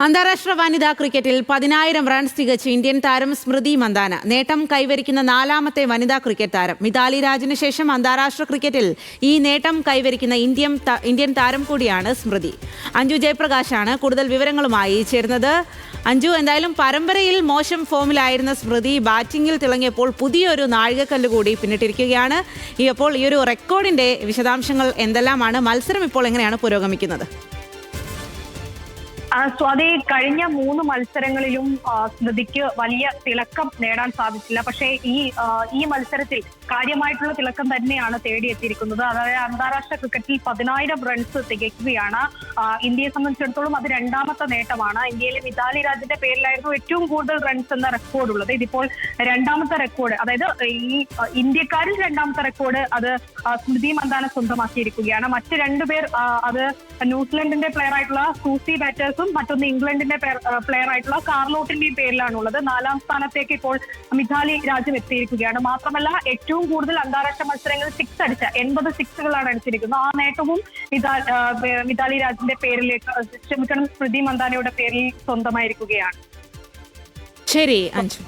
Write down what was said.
അന്താരാഷ്ട്ര വനിതാ ക്രിക്കറ്റിൽ 10,000 റൺസ് തികച്ച് ഇന്ത്യൻ താരം സ്മൃതി മന്ദാന നേട്ടം കൈവരിക്കുന്ന 4ാമത്തെ വനിതാ ക്രിക്കറ്റ് താരം. മിതാലി രാജിന് ശേഷം അന്താരാഷ്ട്ര ക്രിക്കറ്റിൽ ഈ നേട്ടം കൈവരിക്കുന്ന ഇന്ത്യൻ താരം കൂടിയാണ് സ്മൃതി. അഞ്ജു ജയപ്രകാശാണ് കൂടുതൽ വിവരങ്ങളുമായി ചേർന്നത്. അഞ്ജു, എന്തായാലും പരമ്പരയിൽ മോശം ഫോമിലായിരുന്ന സ്മൃതി ബാറ്റിംഗിൽ തിളങ്ങിയപ്പോൾ പുതിയൊരു നാഴികക്കല്ല് കൂടി പിന്നിട്ടിരിക്കുകയാണ്. അപ്പോൾ ഈ ഒരു റെക്കോർഡിന്റെ വിശദാംശങ്ങൾ എന്തെല്ലാമാണ്? മത്സരം ഇപ്പോൾ എങ്ങനെയാണ് പുരോഗമിക്കുന്നത്? സ്വാതി, കഴിഞ്ഞ 3 മത്സരങ്ങളിലും സ്മൃതിക്ക് വലിയ തിളക്കം നേടാൻ സാധിച്ചില്ല. പക്ഷേ ഈ മത്സരത്തിൽ കാര്യമായിട്ടുള്ള തിളക്കം തന്നെയാണ് തേടിയെത്തിയിരിക്കുന്നത്. അതായത് അന്താരാഷ്ട്ര ക്രിക്കറ്റിൽ 10,000 റൺസ് തികയ്ക്കുകയാണ്. ഇന്ത്യയെ സംബന്ധിച്ചിടത്തോളം അത് 2ാമത്തെ നേട്ടമാണ്. ഇന്ത്യയിലെ മിതാലി രാജിന്റെ പേരിലായിരുന്നു ഏറ്റവും കൂടുതൽ റൺസ് എന്ന റെക്കോർഡ് ഉള്ളത്. ഇതിപ്പോൾ 2ാമത്തെ റെക്കോർഡ്, അതായത് ഈ ഇന്ത്യക്കാരിൽ 2ാമത്തെ റെക്കോർഡ് അത് സ്മൃതി മന്ദാന സ്വന്തമാക്കിയിരിക്കുകയാണ്. മറ്റ് 2 പേർ അത് ന്യൂസിലൻഡിന്റെ പ്ലെയർ ആയിട്ടുള്ള സൂസി ബാറ്റേഴ്സും മറ്റൊന്ന് ഇംഗ്ലണ്ടിന്റെ പ്ലെയർ ആയിട്ടുള്ള കാർലോട്ടിന്റെയും പേരിലാണുള്ളത്. 4ാം സ്ഥാനത്തേക്ക് ഇപ്പോൾ മിതാലി രാജും എത്തിയിരിക്കുകയാണ്. മാത്രമല്ല, ഏറ്റവും കൂടുതൽ അന്താരാഷ്ട്ര മത്സരങ്ങളിൽ 6 അടിച്ച 80 സിക്സുകളാണ് അടിച്ചിരിക്കുന്നത്. ആ നേട്ടവും മിതാലി രാജിന്റെ പേരിലേക്ക്, സ്മൃതി മന്ദാനയുടെ പേരിൽ സ്വന്തമായിരിക്കുകയാണ്. ശരി അഞ്ജു.